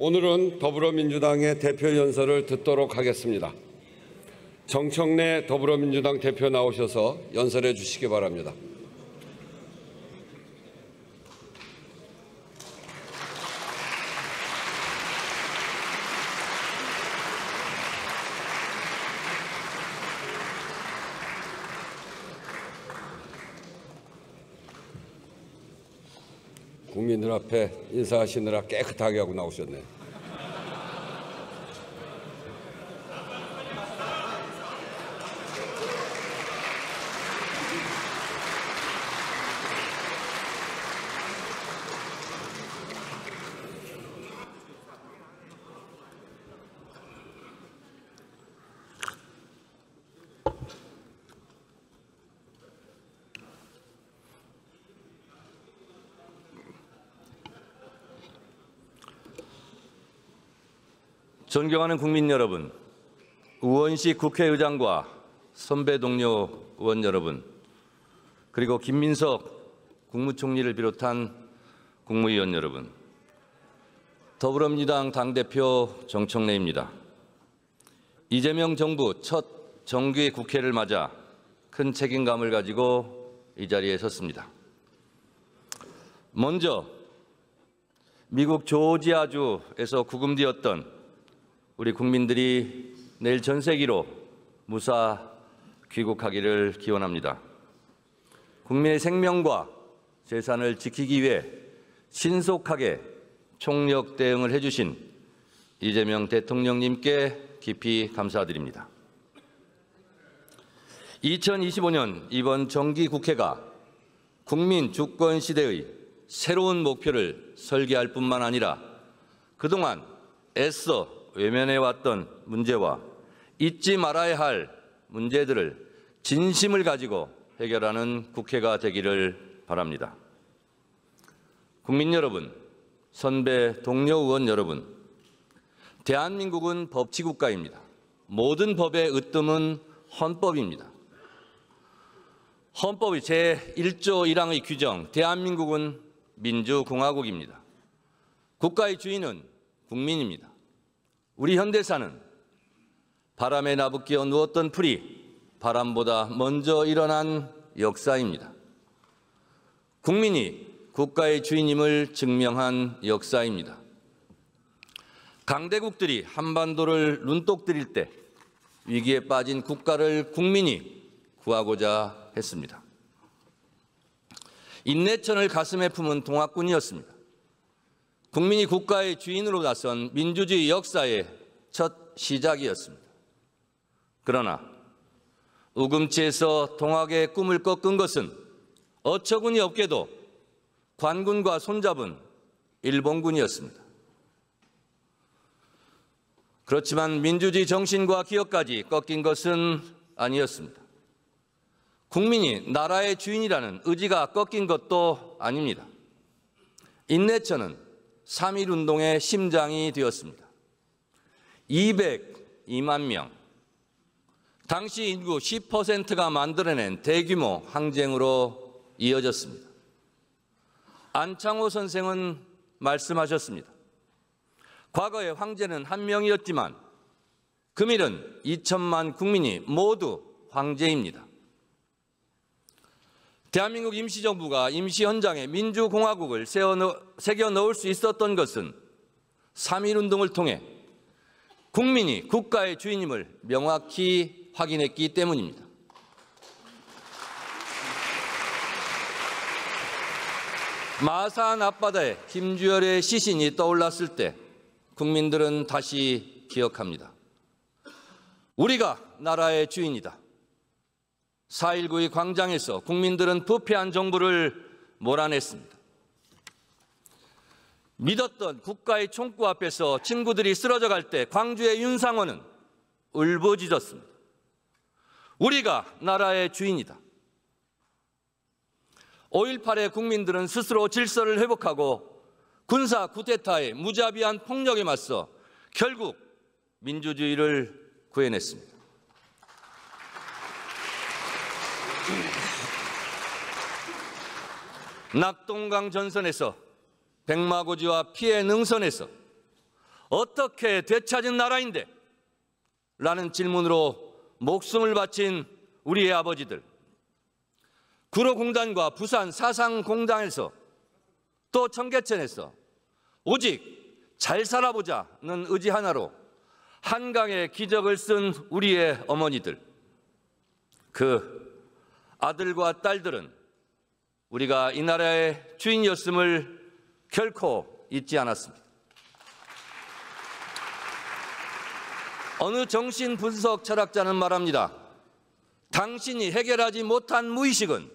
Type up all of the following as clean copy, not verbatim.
오늘은 더불어민주당의 대표 연설을 듣도록 하겠습니다. 정청래 더불어민주당 대표 나오셔서 연설해 주시기 바랍니다. 국민들 앞에 인사하시느라 깨끗하게 하고 나오셨네요. 존경하는 국민 여러분, 우원식 국회의장과 선배 동료 의원 여러분, 그리고 김민석 국무총리를 비롯한 국무위원 여러분, 더불어민주당 당대표 정청래입니다. 이재명 정부 첫 정기 국회를 맞아 큰 책임감을 가지고 이 자리에 섰습니다. 먼저 미국 조지아주에서 구금되었던 우리 국민들이 내일 전 세계로 무사 귀국하기를 기원합니다. 국민의 생명과 재산을 지키기 위해 신속하게 총력 대응을 해주신 이재명 대통령님께 깊이 감사드립니다. 2025년 이번 정기국회가 국민 주권 시대의 새로운 목표를 설계할 뿐만 아니라 그동안 애써 외면해왔던 문제와 잊지 말아야 할 문제들을 진심을 가지고 해결하는 국회가 되기를 바랍니다. 국민 여러분, 선배 동료 의원 여러분, 대한민국은 법치국가입니다. 모든 법의 으뜸은 헌법입니다. 헌법의 제1조 1항의 규정, 대한민국은 민주공화국입니다. 국가의 주인은 국민입니다. 우리 현대사는 바람에 나부끼어 누웠던 풀이 바람보다 먼저 일어난 역사입니다. 국민이 국가의 주인임을 증명한 역사입니다. 강대국들이 한반도를 눈독 들일 때 위기에 빠진 국가를 국민이 구하고자 했습니다. 인내천을 가슴에 품은 동학군이었습니다. 국민이 국가의 주인으로 나선 민주주의 역사의 첫 시작이었습니다. 그러나 우금치에서 동학의 꿈을 꺾은 것은 어처구니 없게도 관군과 손잡은 일본군이었습니다. 그렇지만 민주주의 정신과 기억까지 꺾인 것은 아니었습니다. 국민이 나라의 주인이라는 의지가 꺾인 것도 아닙니다. 인내천은 3.1운동의 심장이 되었습니다. 202만 명, 당시 인구 10%가 만들어낸 대규모 항쟁으로 이어졌습니다. 안창호 선생은 말씀하셨습니다. 과거의 황제는 한 명이었지만 금일은 2천만 국민이 모두 황제입니다. 대한민국 임시정부가 임시 현장에 민주공화국을 새겨 넣을 수 있었던 것은 3.1운동을 통해 국민이 국가의 주인임을 명확히 확인했기 때문입니다. 마산 앞바다에 김주열의 시신이 떠올랐을 때 국민들은 다시 기억합니다. 우리가 나라의 주인이다. 4.19의 광장에서 국민들은 부패한 정부를 몰아냈습니다. 믿었던 국가의 총구 앞에서 친구들이 쓰러져 갈 때 광주의 윤상호는 울부짖었습니다. 우리가 나라의 주인이다. 5.18의 국민들은 스스로 질서를 회복하고 군사 쿠데타의 무자비한 폭력에 맞서 결국 민주주의를 구해냈습니다. 낙동강 전선에서 백마고지와 피해 능선에서 어떻게 되찾은 나라인데? 라는 질문으로 목숨을 바친 우리의 아버지들, 구로공단과 부산 사상공단에서 또 청계천에서 오직 잘 살아보자는 의지 하나로 한강의 기적을 쓴 우리의 어머니들, 그 아들과 딸들은 우리가 이 나라의 주인이었음을 결코 잊지 않았습니다. 어느 정신분석 철학자는 말합니다. 당신이 해결하지 못한 무의식은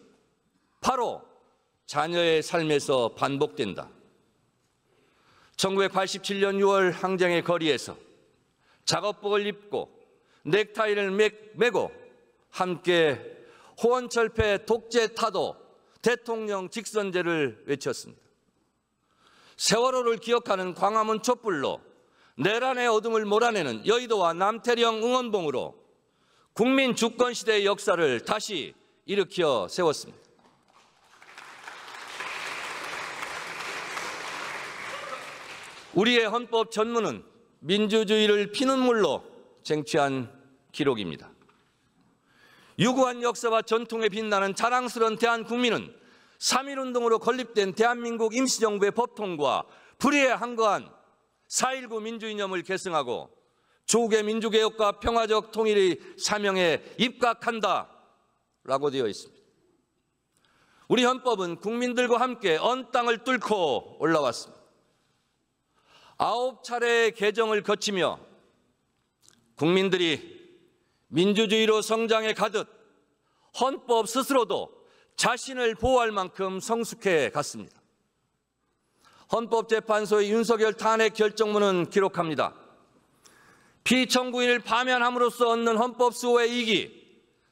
바로 자녀의 삶에서 반복된다. 1987년 6월 항쟁의 거리에서 작업복을 입고 넥타이를 메고 함께 호원철폐 독재 타도 대통령 직선제를 외쳤습니다. 세월호를 기억하는 광화문 촛불로 내란의 어둠을 몰아내는 여의도와 남태령 응원봉으로 국민 주권 시대의 역사를 다시 일으켜 세웠습니다. 우리의 헌법 전문은 민주주의를 피눈물로 쟁취한 기록입니다. 유구한 역사와 전통에 빛나는 자랑스러운 대한국민은 3.1운동으로 건립된 대한민국 임시정부의 법통과 불의에 항거한 4.19 민주이념을 계승하고 조국의 민주개혁과 평화적 통일의 사명에 입각한다라고 되어 있습니다. 우리 헌법은 국민들과 함께 언 땅을 뚫고 올라왔습니다. 9차례의 개정을 거치며 국민들이 민주주의로 성장해 가듯 헌법 스스로도 자신을 보호할 만큼 성숙해 갔습니다. 헌법재판소의 윤석열 탄핵 결정문은 기록합니다. 피청구인을 파면함으로써 얻는 헌법 수호의 이익이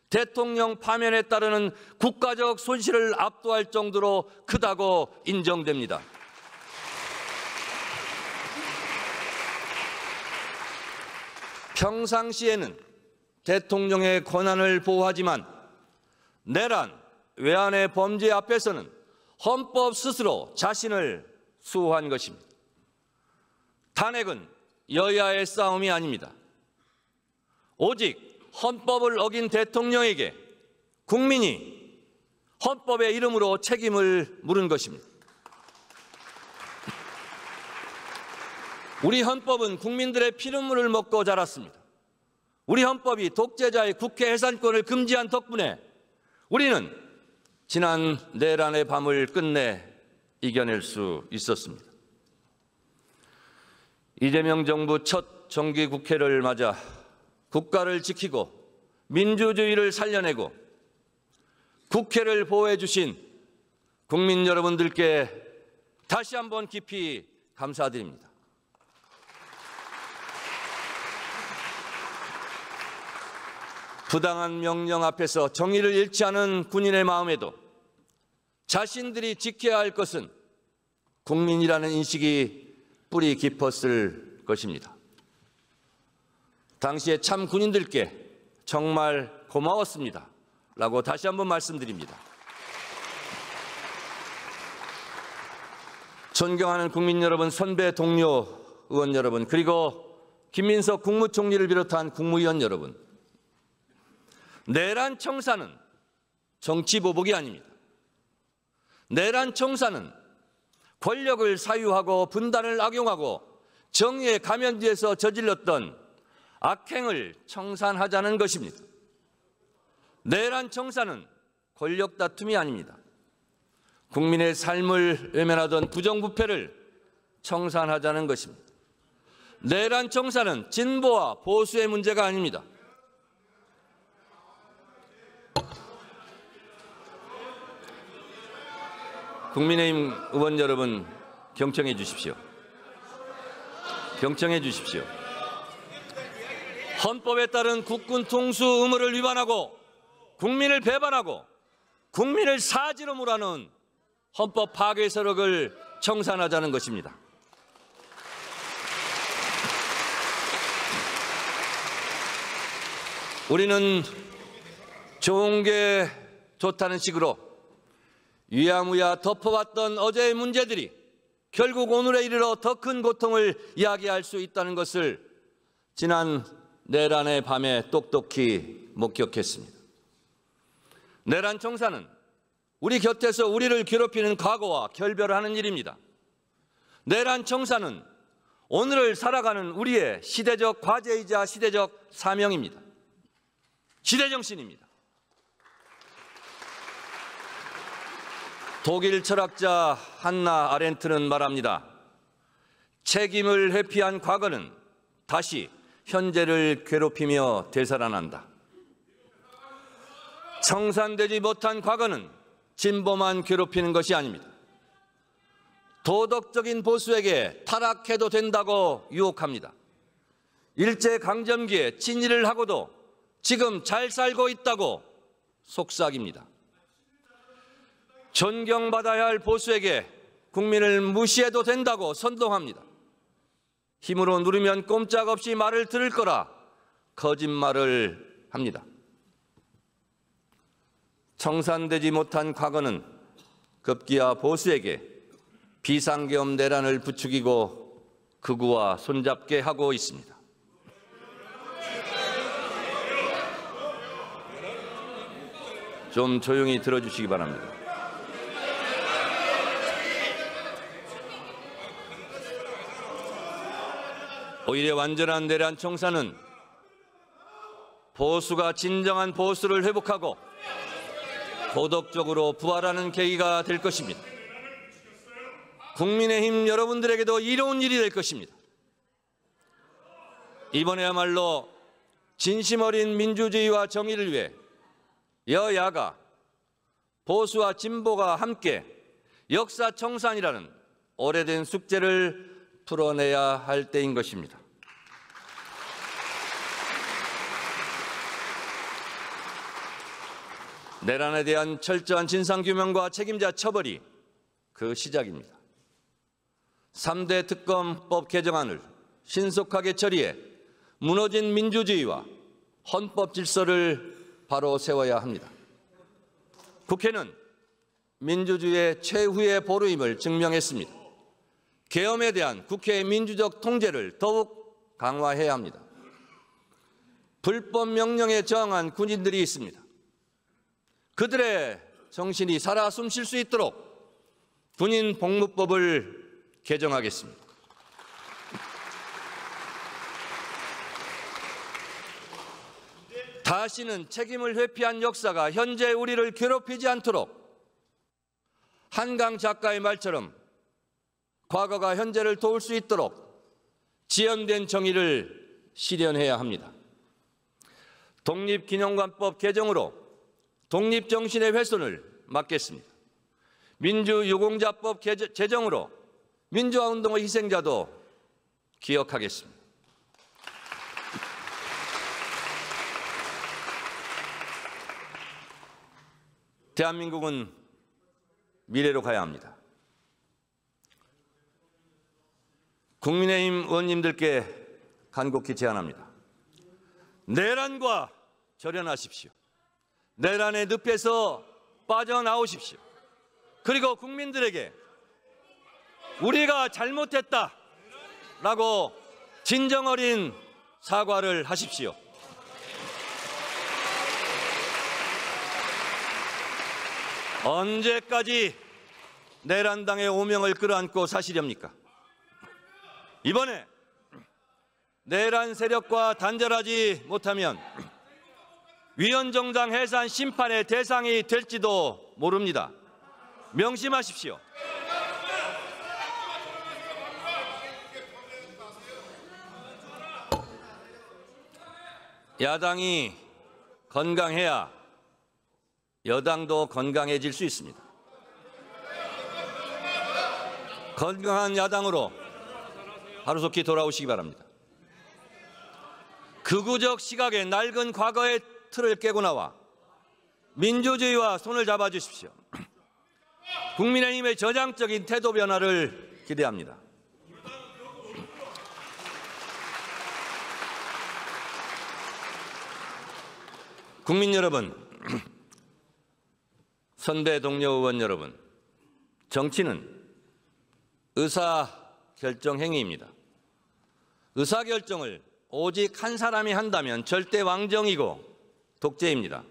대통령 파면에 따르는 국가적 손실을 압도할 정도로 크다고 인정됩니다. 평상시에는 대통령의 권한을 보호하지만 내란, 외환의 범죄 앞에서는 헌법 스스로 자신을 수호한 것입니다. 탄핵은 여야의 싸움이 아닙니다. 오직 헌법을 어긴 대통령에게 국민이 헌법의 이름으로 책임을 물은 것입니다. 우리 헌법은 국민들의 피눈물을 먹고 자랐습니다. 우리 헌법이 독재자의 국회 해산권을 금지한 덕분에 우리는 지난 내란의 밤을 끝내 이겨낼 수 있었습니다. 이재명 정부 첫 정기국회를 맞아 국가를 지키고 민주주의를 살려내고 국회를 보호해 주신 국민 여러분들께 다시 한번 깊이 감사드립니다. 부당한 명령 앞에서 정의를 잃지 않은 군인의 마음에도 자신들이 지켜야 할 것은 국민이라는 인식이 뿌리 깊었을 것입니다. 당시에 참 군인들께 정말 고마웠습니다. 라고 다시 한번 말씀드립니다. 존경하는 국민 여러분, 선배 동료 의원 여러분, 그리고 김민석 국무총리를 비롯한 국무위원 여러분, 내란 청사는 정치보복이 아닙니다. 내란 청사는 권력을 사유하고 분단을 악용하고 정의의 가면 뒤에서 저질렀던 악행을 청산하자는 것입니다. 내란 청사는 권력 다툼이 아닙니다. 국민의 삶을 외면하던 부정부패를 청산하자는 것입니다. 내란 청사는 진보와 보수의 문제가 아닙니다. 국민의힘 의원 여러분, 경청해 주십시오. 경청해 주십시오. 헌법에 따른 국군 통수 의무를 위반하고 국민을 배반하고 국민을 사지로 몰아넣은 헌법 파괴 세력을 청산하자는 것입니다. 우리는 좋은 게 좋다는 식으로 유야무야 덮어왔던 어제의 문제들이 결국 오늘에 이르러 더 큰 고통을 이야기할 수 있다는 것을 지난 내란의 밤에 똑똑히 목격했습니다. 내란 청사는 우리 곁에서 우리를 괴롭히는 과거와 결별하는 일입니다. 내란 청사는 오늘을 살아가는 우리의 시대적 과제이자 시대적 사명입니다. 시대정신입니다. 독일 철학자 한나 아렌트는 말합니다. 책임을 회피한 과거는 다시 현재를 괴롭히며 되살아난다. 청산되지 못한 과거는 진보만 괴롭히는 것이 아닙니다. 도덕적인 보수에게 타락해도 된다고 유혹합니다. 일제강점기에 친일을 하고도 지금 잘 살고 있다고 속삭입니다. 존경받아야 할 보수에게 국민을 무시해도 된다고 선동합니다. 힘으로 누르면 꼼짝없이 말을 들을 거라 거짓말을 합니다. 청산되지 못한 과거는 급기야 보수에게 비상계엄 내란을 부추기고 극우와 손잡게 하고 있습니다. 좀 조용히 들어주시기 바랍니다. 오히려 완전한 내란 청사는 보수가 진정한 보수를 회복하고 도덕적으로 부활하는 계기가 될 것입니다. 국민의힘 여러분들에게도 이로운 일이 될 것입니다. 이번에야말로 진심 어린 민주주의와 정의를 위해 여야가 보수와 진보가 함께 역사 청산이라는 오래된 숙제를 풀어내야 할 때인 것입니다. 내란에 대한 철저한 진상규명과 책임자 처벌이 그 시작입니다. 3대 특검법 개정안을 신속하게 처리해 무너진 민주주의와 헌법 질서를 바로 세워야 합니다. 국회는 민주주의의 최후의 보루임을 증명했습니다. 계엄에 대한 국회의 민주적 통제를 더욱 강화해야 합니다. 불법 명령에 저항한 군인들이 있습니다. 그들의 정신이 살아 숨쉴 수 있도록 군인 복무법을 개정하겠습니다. 다시는 책임을 회피한 역사가 현재 우리를 괴롭히지 않도록 한강 작가의 말처럼 과거가 현재를 도울 수 있도록 지연된 정의를 실현해야 합니다. 독립기념관법 개정으로 독립정신의 훼손을 막겠습니다. 민주유공자법 제정으로 민주화운동의 희생자도 기억하겠습니다. 대한민국은 미래로 가야 합니다. 국민의힘 의원님들께 간곡히 제안합니다. 내란과 절연하십시오. 내란의 늪에서 빠져나오십시오. 그리고 국민들에게 우리가 잘못했다라고 진정 어린 사과를 하십시오. 언제까지 내란당의 오명을 끌어안고 사시렵니까? 이번에 내란 세력과 단절하지 못하면 위헌정당 해산 심판의 대상이 될지도 모릅니다. 명심하십시오. 야당이 건강해야 여당도 건강해질 수 있습니다. 건강한 야당으로 하루속히 돌아오시기 바랍니다. 극우적 시각의 낡은 과거의 틀을 깨고 나와 민주주의와 손을 잡아주십시오. 국민의힘의 저장적인 태도 변화를 기대합니다. 국민 여러분, 선배 동료 의원 여러분, 정치는 의사결정 행위입니다. 의사결정을 오직 한 사람이 한다면 절대 왕정이고 독재입니다.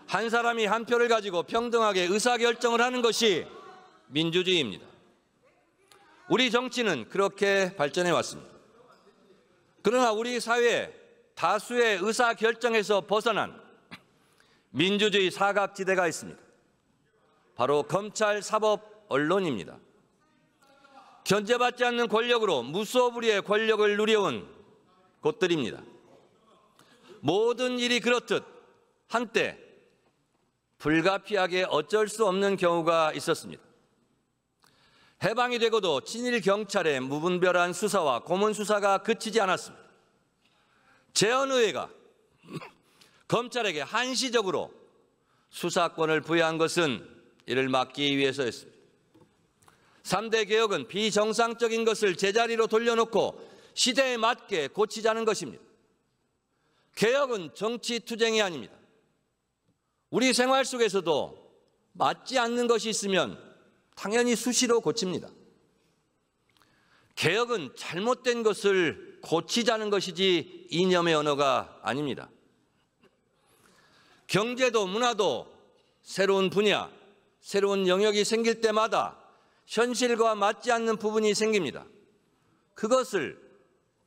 한 사람이 한 표를 가지고 평등하게 의사결정을 하는 것이 민주주의입니다. 우리 정치는 그렇게 발전해 왔습니다. 그러나 우리 사회에 다수의 의사결정에서 벗어난 민주주의 사각지대가 있습니다. 바로 검찰, 사법, 언론입니다. 견제받지 않는 권력으로 무소불위의 권력을 누려온 곳들입니다. 모든 일이 그렇듯 한때 불가피하게 어쩔 수 없는 경우가 있었습니다. 해방이 되고도 친일 경찰의 무분별한 수사와 고문 수사가 그치지 않았습니다. 재헌의회가 검찰에게 한시적으로 수사권을 부여한 것은 이를 막기 위해서였습니다. 3대 개혁은 비정상적인 것을 제자리로 돌려놓고 시대에 맞게 고치자는 것입니다. 개혁은 정치투쟁이 아닙니다. 우리 생활 속에서도 맞지 않는 것이 있으면 당연히 수시로 고칩니다. 개혁은 잘못된 것을 고치자는 것이지 이념의 언어가 아닙니다. 경제도 문화도 새로운 분야, 새로운 영역이 생길 때마다 현실과 맞지 않는 부분이 생깁니다. 그것을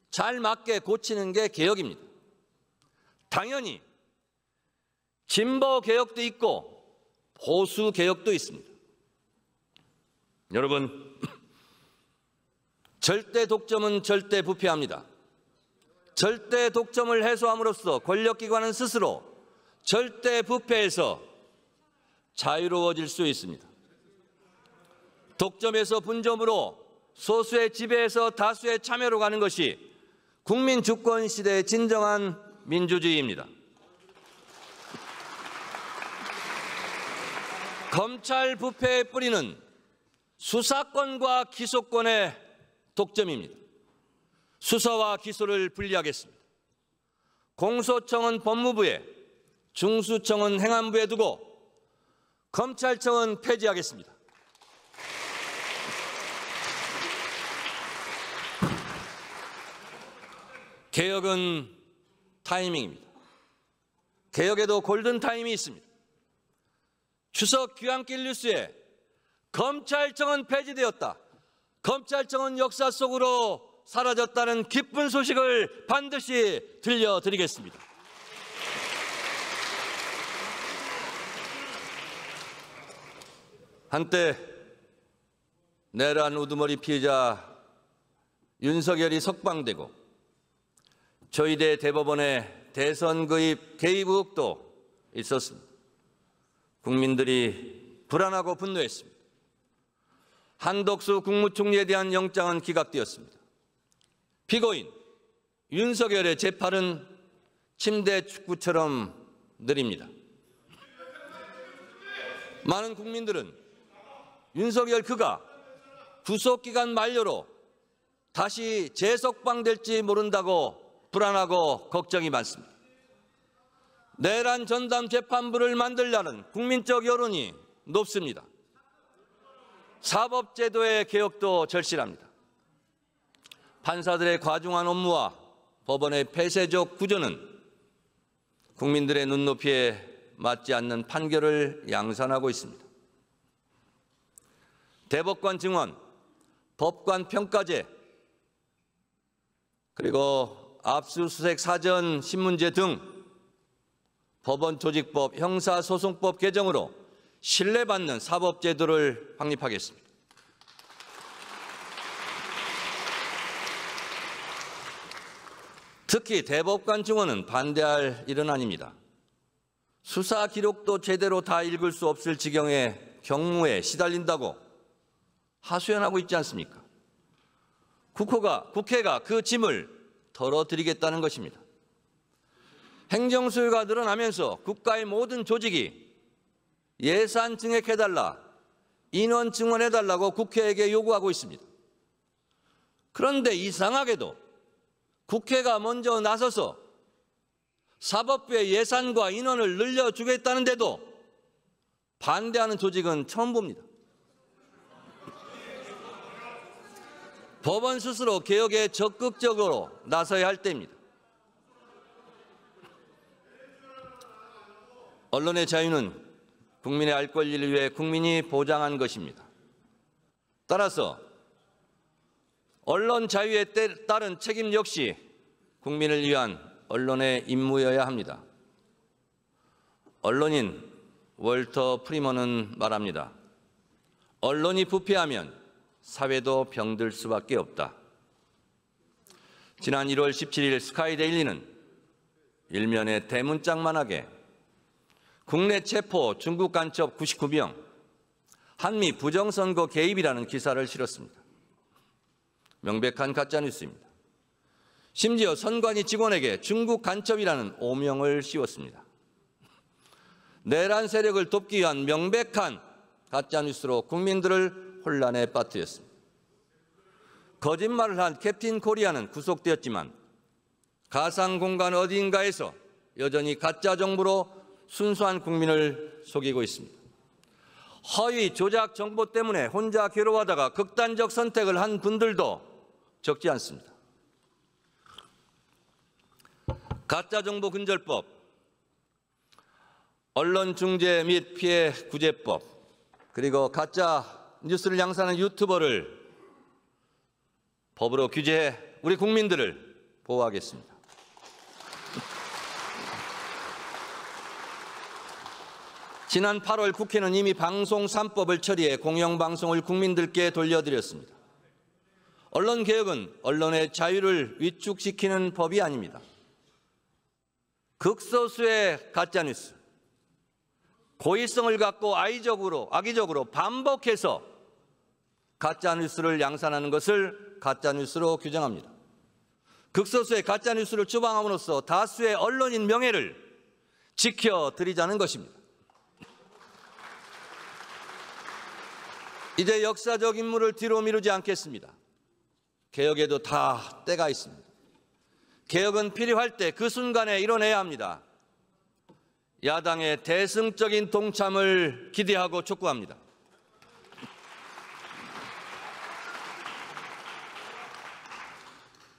잘 맞게 고치는 게 개혁입니다. 당연히 진보 개혁도 있고 보수 개혁도 있습니다. 여러분, 절대 독점은 절대 부패합니다. 절대 독점을 해소함으로써 권력기관은 스스로 절대 부패에서 자유로워질 수 있습니다. 독점에서 분점으로 소수의 지배에서 다수의 참여로 가는 것이 국민 주권 시대의 진정한 민주주의입니다. 검찰 부패의 뿌리는 수사권과 기소권의 독점입니다. 수사와 기소를 분리하겠습니다. 공소청은 법무부에, 중수청은 행안부에 두고 검찰청은 폐지하겠습니다. 개혁은 타이밍입니다. 개혁에도 골든타임이 있습니다. 추석 귀환길 뉴스에 검찰청은 폐지되었다, 검찰청은 역사 속으로 사라졌다는 기쁜 소식을 반드시 들려드리겠습니다. 한때 내란 우두머리 피해자 윤석열이 석방되고 저희대 대법원의 대선 개입 의혹도 있었습니다. 국민들이 불안하고 분노했습니다. 한덕수 국무총리에 대한 영장은 기각되었습니다. 피고인 윤석열의 재판은 침대 축구처럼 느립니다. 많은 국민들은 윤석열 그가 구속기간 만료로 다시 재석방될지 모른다고 불안하고 걱정이 많습니다. 내란 전담 재판부를 만들려는 국민적 여론이 높습니다. 사법제도의 개혁도 절실합니다. 판사들의 과중한 업무와 법원의 폐쇄적 구조는 국민들의 눈높이에 맞지 않는 판결을 양산하고 있습니다. 대법관 증언, 법관 평가제, 그리고 압수수색 사전 신문제 등 법원 조직법, 형사소송법 개정으로 신뢰받는 사법제도를 확립하겠습니다. 특히 대법관 증언은 반대할 일은 아닙니다. 수사 기록도 제대로 다 읽을 수 없을 지경의 경무에 시달린다고 하소연하고 있지 않습니까? 국회가 그 짐을 덜어드리겠다는 것입니다. 행정소유가 늘어나면서 국가의 모든 조직이 예산 증액해달라, 인원 증원해달라고 국회에게 요구하고 있습니다. 그런데 이상하게도 국회가 먼저 나서서 사법부의 예산과 인원을 늘려주겠다는데도 반대하는 조직은 처음 봅니다. 법원 스스로 개혁에 적극적으로 나서야 할 때입니다. 언론의 자유는 국민의 알 권리를 위해 국민이 보장한 것입니다. 따라서 언론 자유에 따른 책임 역시 국민을 위한 언론의 임무여야 합니다. 언론인 월터 프리먼은 말합니다. 언론이 부패하면 사회도 병들 수밖에 없다. 지난 1월 17일 스카이데일리는 일면에 대문짝만하게 국내 체포 중국 간첩 99명, 한미 부정선거 개입이라는 기사를 실었습니다. 명백한 가짜뉴스입니다. 심지어 선관위 직원에게 중국 간첩이라는 오명을 씌웠습니다. 내란 세력을 돕기 위한 명백한 가짜뉴스로 국민들을 혼란에 빠뜨렸습니다. 거짓말을 한 캡틴 코리아는 구속되었지만 가상 공간 어디인가에서 여전히 가짜 정보로 순수한 국민을 속이고 있습니다. 허위 조작 정보 때문에 혼자 괴로워하다가 극단적 선택을 한 분들도 적지 않습니다. 가짜정보근절법, 언론중재 및 피해 구제법, 그리고 가짜 뉴스를 양산하는 유튜버를 법으로 규제해 우리 국민들을 보호하겠습니다. 지난 8월 국회는 이미 방송 3법을 처리해 공영방송을 국민들께 돌려드렸습니다. 언론개혁은 언론의 자유를 위축시키는 법이 아닙니다. 극소수의 가짜뉴스, 고의성을 갖고 악의적으로 반복해서 가짜뉴스를 양산하는 것을 가짜뉴스로 규정합니다. 극소수의 가짜뉴스를 추방함으로써 다수의 언론인 명예를 지켜드리자는 것입니다. 이제 역사적 임무를 뒤로 미루지 않겠습니다. 개혁에도 다 때가 있습니다. 개혁은 필요할 때 그 순간에 이뤄내야 합니다. 야당의 대승적인 동참을 기대하고 촉구합니다.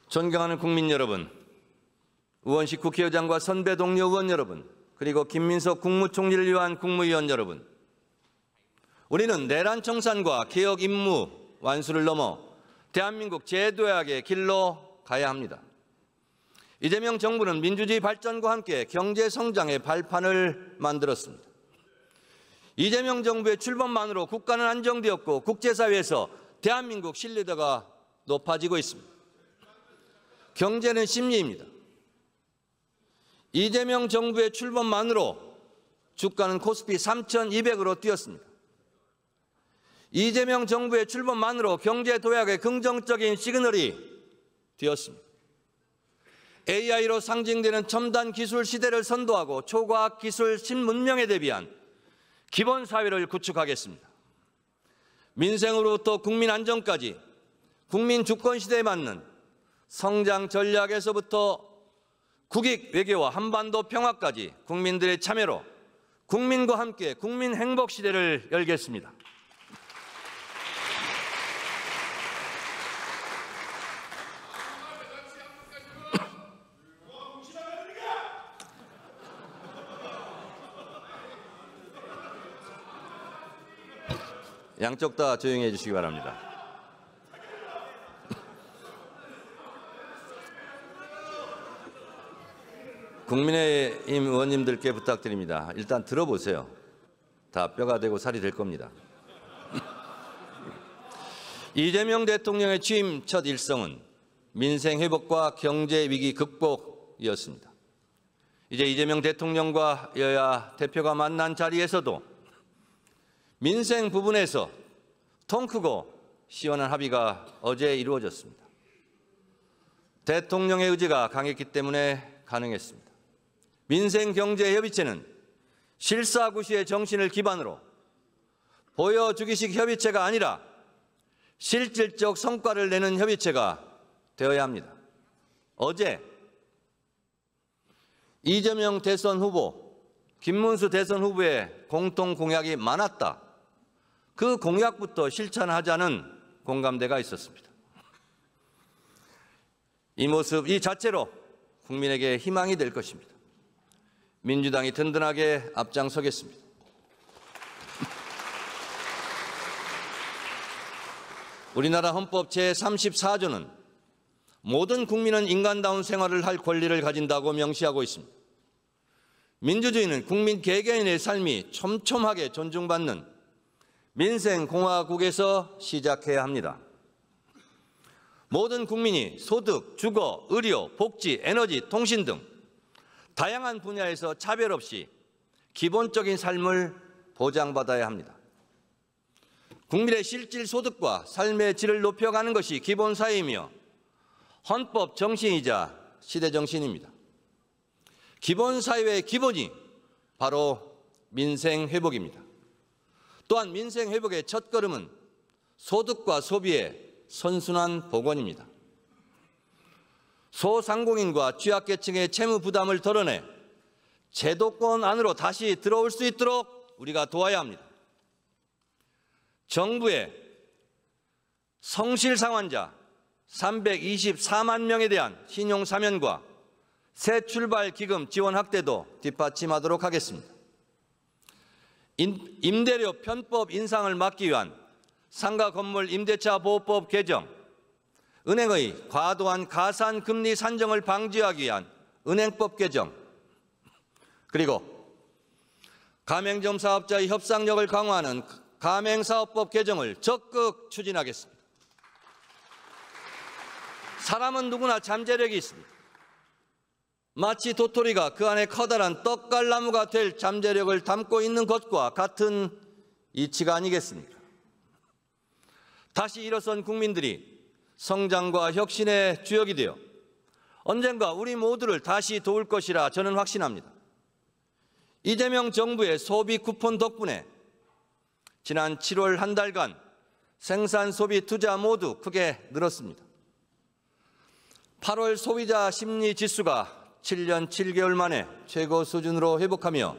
존경하는 국민 여러분, 우원식 국회의장과 선배 동료 의원 여러분, 그리고 김민석 국무총리를 위한 국무위원 여러분, 우리는 내란 청산과 개혁 임무 완수를 넘어 대한민국 제도약의 길로 가야 합니다. 이재명 정부는 민주주의 발전과 함께 경제 성장의 발판을 만들었습니다. 이재명 정부의 출범만으로 국가는 안정되었고 국제사회에서 대한민국 신뢰도가 높아지고 있습니다. 경제는 심리입니다. 이재명 정부의 출범만으로 주가는 코스피 3,200으로 뛰었습니다. 이재명 정부의 출범만으로 경제 도약의 긍정적인 시그널이 되었습니다. AI로 상징되는 첨단 기술 시대를 선도하고 초과학 기술 신문명에 대비한 기본 사회를 구축하겠습니다. 민생으로부터 국민 안정까지 국민 주권 시대에 맞는 성장 전략에서부터 국익 외교와 한반도 평화까지 국민들의 참여로 국민과 함께 국민 행복 시대를 열겠습니다. 양쪽 다 조용히 해주시기 바랍니다. 국민의힘 의원님들께 부탁드립니다. 일단 들어보세요. 다 뼈가 되고 살이 될 겁니다. 이재명 대통령의 취임 첫 일성은 민생 회복과 경제 위기 극복이었습니다. 이제 이재명 대통령과 여야 대표가 만난 자리에서도 민생 부분에서 통 크고 시원한 합의가 어제 이루어졌습니다. 대통령의 의지가 강했기 때문에 가능했습니다. 민생경제협의체는 실사구시의 정신을 기반으로 보여주기식 협의체가 아니라 실질적 성과를 내는 협의체가 되어야 합니다. 어제 이재명 대선 후보, 김문수 대선 후보의 공통 공약이 많았다. 그 공약부터 실천하자는 공감대가 있었습니다. 이 모습 이 자체로 국민에게 희망이 될 것입니다. 민주당이 든든하게 앞장서겠습니다. 우리나라 헌법 제34조는 모든 국민은 인간다운 생활을 할 권리를 가진다고 명시하고 있습니다. 민주주의는 국민 개개인의 삶이 촘촘하게 존중받는 민생공화국에서 시작해야 합니다. 모든 국민이 소득, 주거, 의료, 복지, 에너지, 통신 등 다양한 분야에서 차별 없이 기본적인 삶을 보장받아야 합니다. 국민의 실질 소득과 삶의 질을 높여가는 것이 기본 사회이며 헌법 정신이자 시대 정신입니다. 기본 사회의 기본이 바로 민생 회복입니다. 또한 민생 회복의 첫걸음은 소득과 소비의 선순환 복원입니다. 소상공인과 취약계층의 채무 부담을 덜어내 제도권 안으로 다시 들어올 수 있도록 우리가 도와야 합니다. 정부의 성실상환자 324만 명에 대한 신용사면과 새출발기금 지원 확대도 뒷받침하도록 하겠습니다. 임대료 편법 인상을 막기 위한 상가건물 임대차 보호법 개정, 은행의 과도한 가산금리 산정을 방지하기 위한 은행법 개정, 그리고 가맹점 사업자의 협상력을 강화하는 가맹사업법 개정을 적극 추진하겠습니다. 사람은 누구나 잠재력이 있습니다. 마치 도토리가 그 안에 커다란 떡갈나무가 될 잠재력을 담고 있는 것과 같은 이치가 아니겠습니까? 다시 일어선 국민들이 성장과 혁신의 주역이 되어 언젠가 우리 모두를 다시 도울 것이라 저는 확신합니다. 이재명 정부의 소비 쿠폰 덕분에 지난 7월 한 달간 생산, 소비, 투자 모두 크게 늘었습니다. 8월 소비자 심리 지수가 7년 7개월 만에 최고 수준으로 회복하며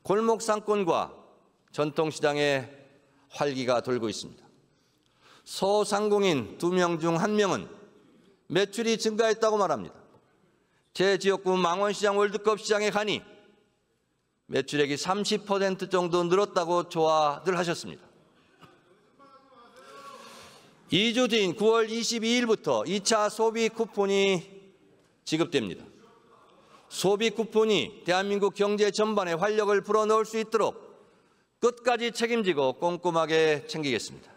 골목 상권과 전통시장에 활기가 돌고 있습니다. 소상공인 2명 중 1명은 매출이 증가했다고 말합니다. 제 지역구 망원시장 월드컵 시장에 가니 매출액이 30% 정도 늘었다고 좋아들 하셨습니다. 2주 뒤인 9월 22일부터 2차 소비 쿠폰이 지급됩니다. 소비 쿠폰이 대한민국 경제 전반에 활력을 불어넣을 수 있도록 끝까지 책임지고 꼼꼼하게 챙기겠습니다.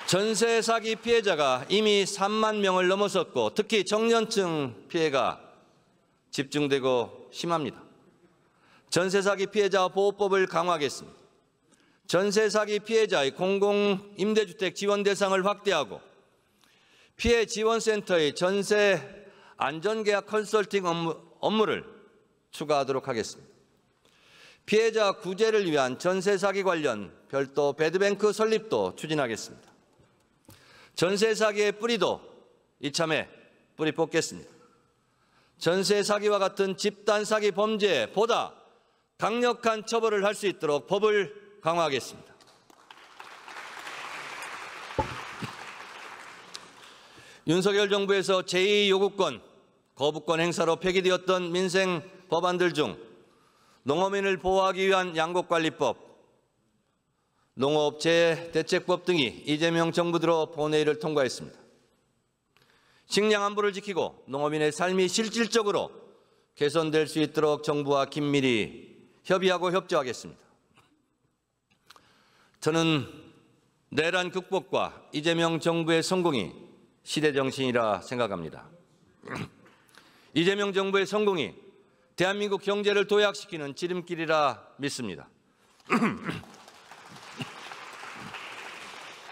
전세 사기 피해자가 이미 3만 명을 넘어섰고 특히 청년층 피해가 집중되고 심합니다. 전세 사기 피해자 보호법을 강화하겠습니다. 전세 사기 피해자의 공공임대주택 지원 대상을 확대하고 피해 지원센터의 전세 안전계약 컨설팅 업무를 추가하도록 하겠습니다. 피해자 구제를 위한 전세 사기 관련 별도 배드뱅크 설립도 추진하겠습니다. 전세 사기의 뿌리도 이참에 뿌리 뽑겠습니다. 전세 사기와 같은 집단 사기 범죄에 보다 강력한 처벌을 할 수 있도록 법을 강화하겠습니다. 윤석열 정부에서 제2요구권, 거부권 행사로 폐기되었던 민생 법안들 중 농어민을 보호하기 위한 양곡관리법, 농업재해대책법 등이 이재명 정부 들어 본회의를 통과했습니다. 식량 안보를 지키고 농어민의 삶이 실질적으로 개선될 수 있도록 정부와 긴밀히 협의하고 협조하겠습니다. 저는 내란 극복과 이재명 정부의 성공이 시대 정신이라 생각합니다. 이재명 정부의 성공이 대한민국 경제를 도약시키는 지름길이라 믿습니다.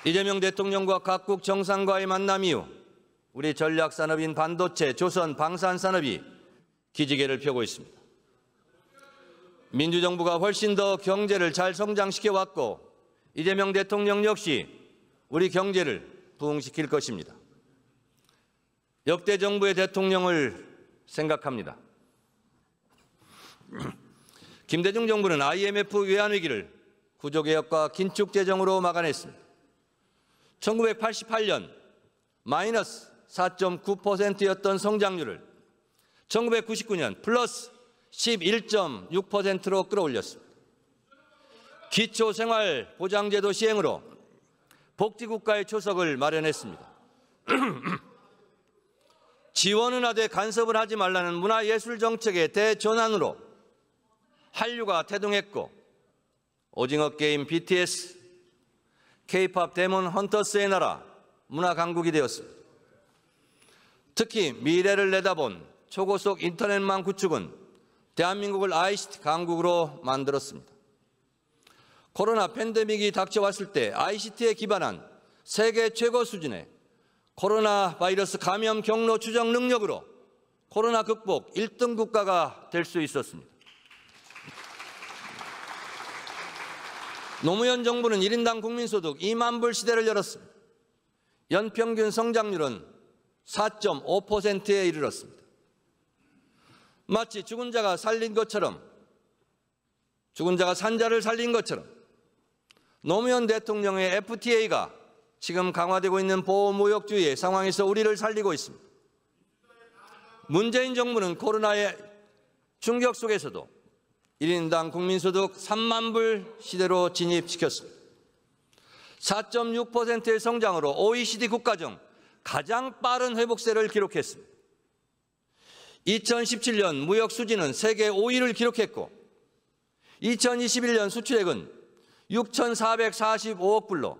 이재명 대통령과 각국 정상과의 만남 이후 우리 전략산업인 반도체, 조선, 방산산업이 기지개를 펴고 있습니다. 민주정부가 훨씬 더 경제를 잘 성장시켜왔고 이재명 대통령 역시 우리 경제를 부흥시킬 것입니다. 역대 정부의 대통령을 생각합니다. 김대중 정부는 IMF 외환위기를 구조개혁과 긴축재정으로 막아냈습니다. 1988년 마이너스 4.9%였던 성장률을 1999년 플러스 11.6%로 끌어올렸습니다. 기초생활보장제도 시행으로 복지국가의 초석을 마련했습니다. 지원은 하되 간섭을 하지 말라는 문화예술정책의 대전환으로 한류가 태동했고 오징어 게임 BTS, K-팝 데몬 헌터스의 나라 문화강국이 되었습니다. 특히 미래를 내다본 초고속 인터넷망 구축은 대한민국을 ICT 강국으로 만들었습니다. 코로나 팬데믹이 닥쳐왔을 때 ICT에 기반한 세계 최고 수준의 코로나 바이러스 감염 경로 추적 능력으로 코로나 극복 1등 국가가 될 수 있었습니다. 노무현 정부는 1인당 국민소득 2만 불 시대를 열었습니다. 연평균 성장률은 4.5%에 이르렀습니다. 마치 죽은 자가 살린 것처럼, 죽은 자가 산자를 살린 것처럼 노무현 대통령의 FTA가 지금 강화되고 있는 보호무역주의의 상황에서 우리를 살리고 있습니다. 문재인 정부는 코로나의 충격 속에서도 1인당 국민소득 3만 불 시대로 진입시켰습니다. 4.6%의 성장으로 OECD 국가 중 가장 빠른 회복세를 기록했습니다. 2017년 무역 수지는 세계 5위를 기록했고 2021년 수출액은 6,445억 불로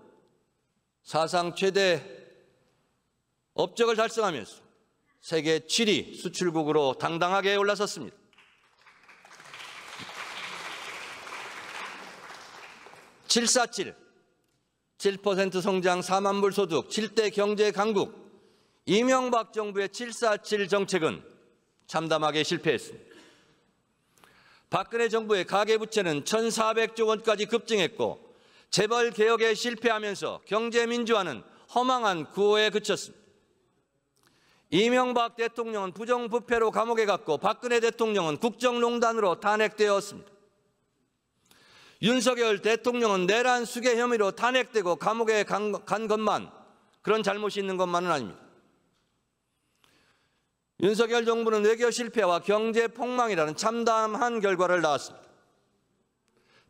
사상 최대 업적을 달성하면서 세계 7위 수출국으로 당당하게 올라섰습니다. 747, 7% 성장 4만 불 소득, 7대 경제 강국, 이명박 정부의 747 정책은 참담하게 실패했습니다. 박근혜 정부의 가계부채는 1,400조 원까지 급증했고 재벌 개혁에 실패하면서 경제 민주화는 허망한 구호에 그쳤습니다. 이명박 대통령은 부정부패로 감옥에 갔고 박근혜 대통령은 국정농단으로 탄핵되었습니다. 윤석열 대통령은 내란 수괴 혐의로 탄핵되고 감옥에 간 것만, 그런 잘못이 있는 것만은 아닙니다. 윤석열 정부는 외교 실패와 경제 폭망이라는 참담한 결과를 낳았습니다.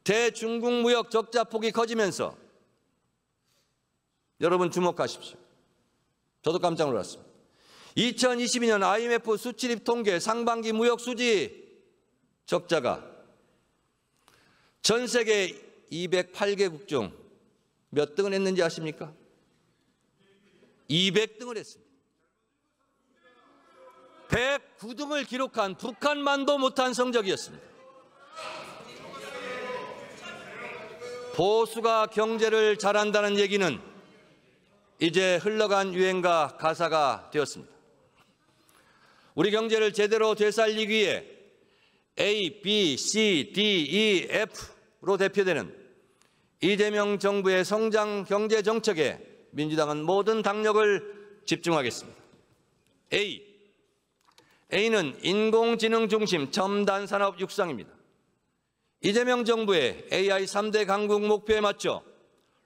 대중국 무역 적자 폭이 커지면서 여러분 주목하십시오. 저도 깜짝 놀랐습니다. 2022년 IMF 수출입 통계 상반기 무역 수지 적자가 전 세계 208개국 중 몇 등을 했는지 아십니까? 200등을 했습니다. 109등을 기록한 북한만도 못한 성적이었습니다. 보수가 경제를 잘한다는 얘기는 이제 흘러간 유행가 가사가 되었습니다. 우리 경제를 제대로 되살리기 위해 A, B, C, D, E, F로 대표되는 이재명 정부의 성장 경제 정책에 민주당은 모든 당력을 집중하겠습니다. A는 인공지능 중심 첨단 산업 육성입니다. 이재명 정부의 AI 3대 강국 목표에 맞춰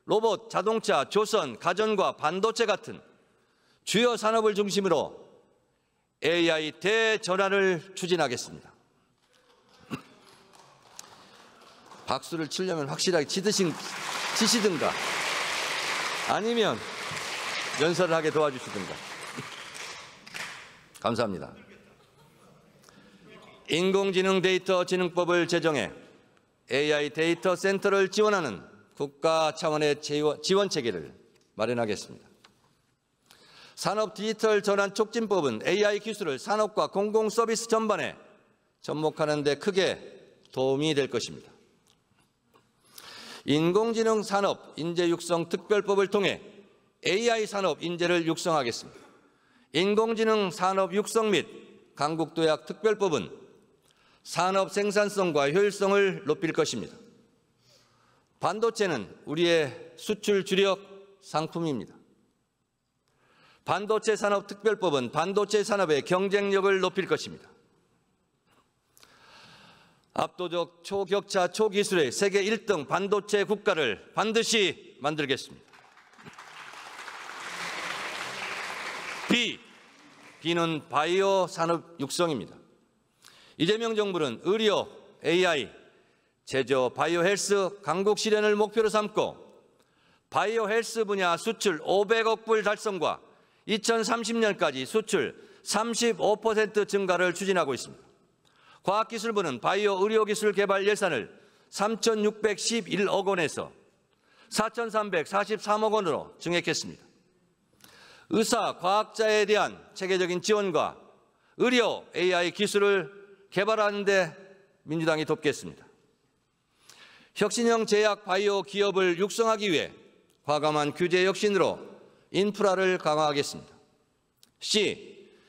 로봇, 자동차, 조선, 가전과 반도체 같은 주요 산업을 중심으로 AI 대전환을 추진하겠습니다. 박수를 치려면 확실하게 치시든가 아니면 연설을 하게 도와주시든가. 감사합니다. 인공지능 데이터 진흥법을 제정해 AI 데이터 센터를 지원하는 국가 차원의 지원 체계를 마련하겠습니다. 산업 디지털 전환 촉진법은 AI 기술을 산업과 공공 서비스 전반에 접목하는 데 크게 도움이 될 것입니다. 인공지능 산업 인재 육성 특별법을 통해 AI 산업 인재를 육성하겠습니다. 인공지능 산업 육성 및 강국도약 특별법은 산업 생산성과 효율성을 높일 것입니다. 반도체는 우리의 수출 주력 상품입니다. 반도체 산업 특별법은 반도체 산업의 경쟁력을 높일 것입니다. 압도적 초격차 초기술의 세계 1등 반도체 국가를 반드시 만들겠습니다. B는 바이오 산업 육성입니다. 이재명 정부는 의료, AI, 제조, 바이오 헬스 강국 실현을 목표로 삼고 바이오 헬스 분야 수출 500억 불 달성과 2030년까지 수출 35% 증가를 추진하고 있습니다. 과학기술부는 바이오 의료기술 개발 예산을 3,611억 원에서 4,343억 원으로 증액했습니다. 의사, 과학자에 대한 체계적인 지원과 의료 AI 기술을 개발하는 데 민주당이 돕겠습니다. 혁신형 제약 바이오 기업을 육성하기 위해 과감한 규제 혁신으로 인프라를 강화하겠습니다.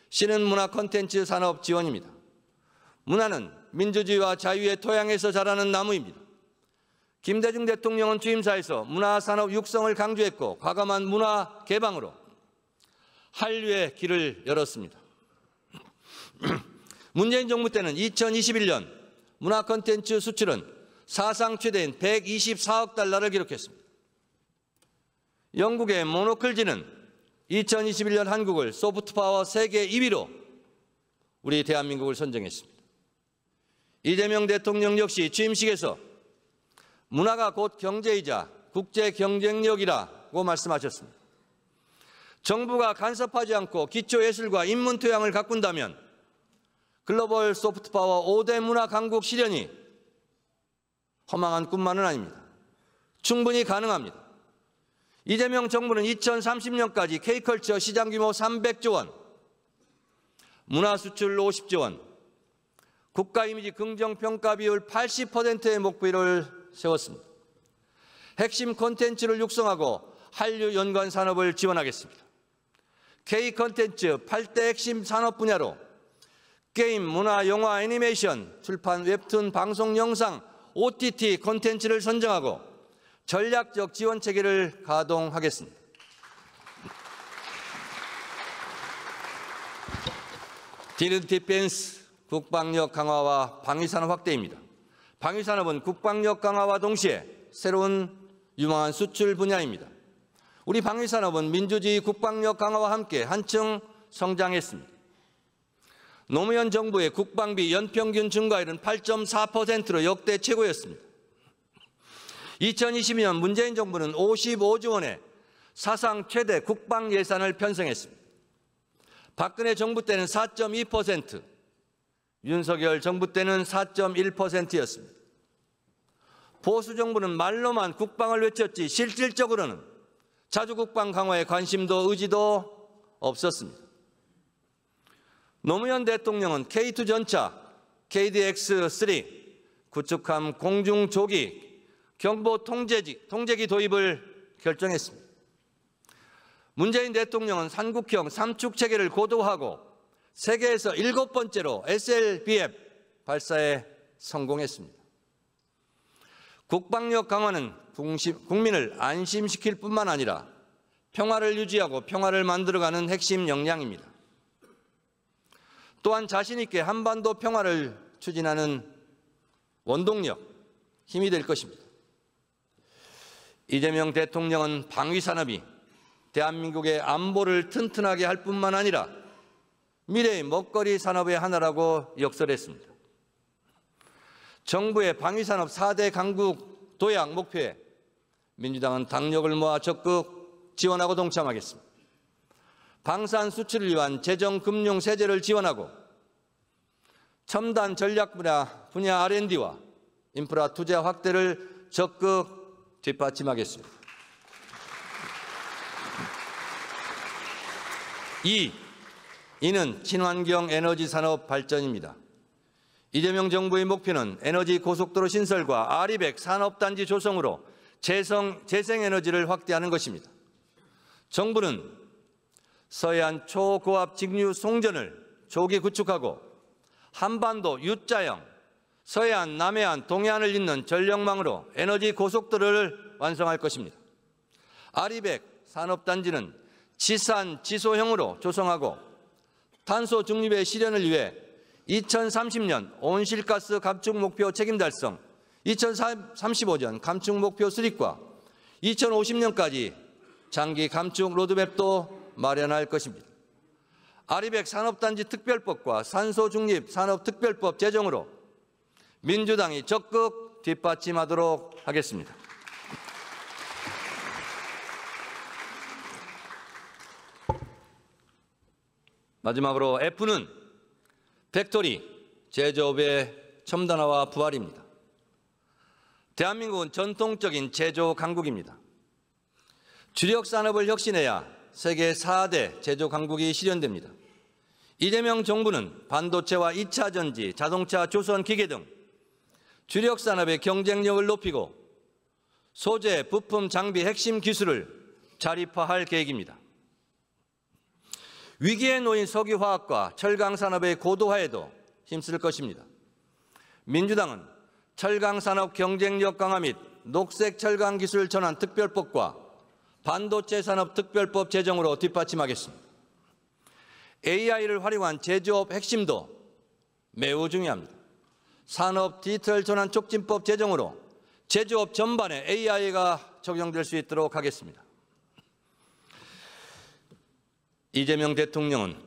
C는 문화 콘텐츠 산업 지원입니다. 문화는 민주주의와 자유의 토양에서 자라는 나무입니다. 김대중 대통령은 취임사에서 문화산업 육성을 강조했고 과감한 문화 개방으로 한류의 길을 열었습니다. 문재인 정부 때는 2021년 문화 콘텐츠 수출은 사상 최대인 124억 달러를 기록했습니다. 영국의 모노클지는 2021년 한국을 소프트파워 세계 2위로 우리 대한민국을 선정했습니다. 이재명 대통령 역시 취임식에서 문화가 곧 경제이자 국제 경쟁력이라고 말씀하셨습니다. 정부가 간섭하지 않고 기초예술과 인문토양을 가꾼다면 글로벌 소프트파워 5대 문화 강국 실현이 허망한 꿈만은 아닙니다. 충분히 가능합니다. 이재명 정부는 2030년까지 K컬처 시장 규모 300조 원, 문화 수출 50조 원, 국가 이미지 긍정평가 비율 80%의 목표를 세웠습니다. 핵심 콘텐츠를 육성하고 한류 연관 산업을 지원하겠습니다. K 콘텐츠 8대 핵심 산업 분야로 게임, 문화, 영화, 애니메이션, 출판, 웹툰, 방송, 영상, OTT 콘텐츠를 선정하고 전략적 지원 체계를 가동하겠습니다. D는 디펜스, 국방력 강화와 방위산업 확대입니다. 방위산업은 국방력 강화와 동시에 새로운 유망한 수출 분야입니다. 우리 방위산업은 민주주의 국방력 강화와 함께 한층 성장했습니다. 노무현 정부의 국방비 연평균 증가율은 8.4%로 역대 최고였습니다. 2022년 문재인 정부는 55조 원의 사상 최대 국방 예산을 편성했습니다. 박근혜 정부 때는 4.2%, 윤석열 정부 때는 4.1%였습니다. 보수 정부는 말로만 국방을 외쳤지 실질적으로는 자주국방 강화에 관심도 의지도 없었습니다. 노무현 대통령은 K2 전차, KDX-3, 구축함 공중조기, 경보 통제기 도입을 결정했습니다. 문재인 대통령은 삼국형 삼축 체계를 고도화하고 세계에서 7번째로 SLBM 발사에 성공했습니다. 국방력 강화는 국민을 안심시킬 뿐만 아니라 평화를 유지하고 평화를 만들어가는 핵심 역량입니다. 또한 자신 있게 한반도 평화를 추진하는 원동력, 힘이 될 것입니다. 이재명 대통령은 방위산업이 대한민국의 안보를 튼튼하게 할 뿐만 아니라 미래의 먹거리 산업의 하나라고 역설했습니다. 정부의 방위산업 4대 강국 도약 목표에 민주당은 당력을 모아 적극 지원하고 동참하겠습니다. 방산 수출을 위한 재정 금융 세제를 지원하고 첨단 전략 분야 R&D와 인프라 투자 확대를 적극 뒷받침하겠습니다. 이는 친환경 에너지 산업 발전입니다. 이재명 정부의 목표는 에너지 고속도로 신설과 아리백 산업단지 조성으로 재생에너지를 확대하는 것입니다. 정부는 서해안 초고압 직류 송전을 조기 구축하고 한반도 U자형, 서해안, 남해안, 동해안을 잇는 전력망으로 에너지 고속도로를 완성할 것입니다. 아리백 산업단지는 지산, 지소형으로 조성하고 탄소 중립의 실현을 위해 2030년 온실가스 감축 목표 책임 달성, 2035년 감축 목표 수립과 2050년까지 장기 감축 로드맵도 마련할 것입니다. 아리백 산업단지 특별법과 산소중립산업특별법 제정으로 민주당이 적극 뒷받침하도록 하겠습니다. 마지막으로 F는 팩토리 제조업의 첨단화와 부활입니다. 대한민국은 전통적인 제조 강국입니다. 주력 산업을 혁신해야 세계 4대 제조 강국이 실현됩니다. 이재명 정부는 반도체와 2차 전지, 자동차, 조선, 기계 등 주력 산업의 경쟁력을 높이고 소재, 부품, 장비, 핵심 기술을 자립화할 계획입니다. 위기에 놓인 석유화학과 철강산업의 고도화에도 힘쓸 것입니다. 민주당은 철강산업 경쟁력 강화 및 녹색 철강 기술 전환 특별법과 반도체 산업 특별법 제정으로 뒷받침하겠습니다. AI를 활용한 제조업 핵심도 매우 중요합니다. 산업 디지털 전환 촉진법 제정으로 제조업 전반에 AI가 적용될 수 있도록 하겠습니다. 이재명 대통령은